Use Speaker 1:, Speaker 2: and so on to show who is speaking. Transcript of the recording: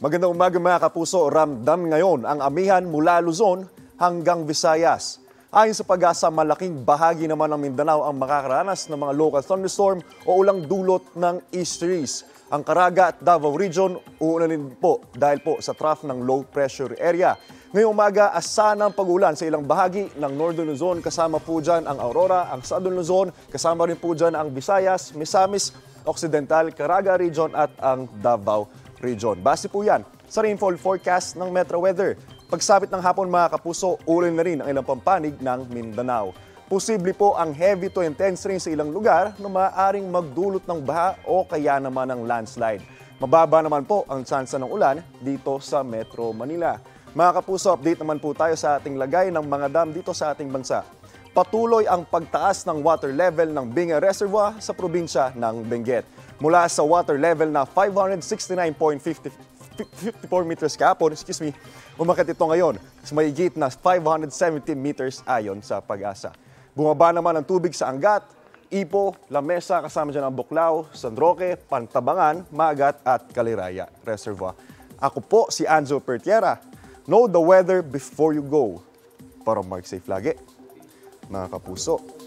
Speaker 1: Magandang umaga mga kapuso, ramdam ngayon ang amihan mula Luzon hanggang Visayas. Ayon sa Pag-asa, malaking bahagi naman ng Mindanao ang makakaranas ng mga local thunderstorm o ulang dulot ng easteries. Ang Caraga at Davao Region uunanin po dahil po sa trough ng low pressure area. Ngayong umaga, asahan ang pag-ulan sa ilang bahagi ng Northern Luzon. Kasama po dyan ang Aurora, ang Southern Luzon, kasama rin po dyan ang Visayas, Misamis, Occidental, Caraga Region at ang Davao Region. Base po yan sa rainfall forecast ng Metro Weather. Pagsapit ng hapon mga kapuso, ulan na rin ang ilang pampanig ng Mindanao. Posible po ang heavy to intense rain sa ilang lugar na maaaring magdulot ng baha o kaya naman ng landslide. Mababa naman po ang tsansa ng ulan dito sa Metro Manila. Mga kapuso, update naman po tayo sa ating lagay ng mga dam dito sa ating bansa. Patuloy ang pagtaas ng water level ng Binga Reservoir sa probinsya ng Benguet. Mula sa water level na 569.54 meters kahapon, umakyat ito ngayon sa mahigit na 570 meters ayon sa Pag-asa. Bumaba naman ang tubig sa Angat, Ipo, Lamesa, kasama dyan ang Buklao, San Roque, Pantabangan, Magat at Caliraya Reservoir. Ako po si Anjo Pertiera. Know the weather before you go. Para mag-safe lagi, mga kapuso.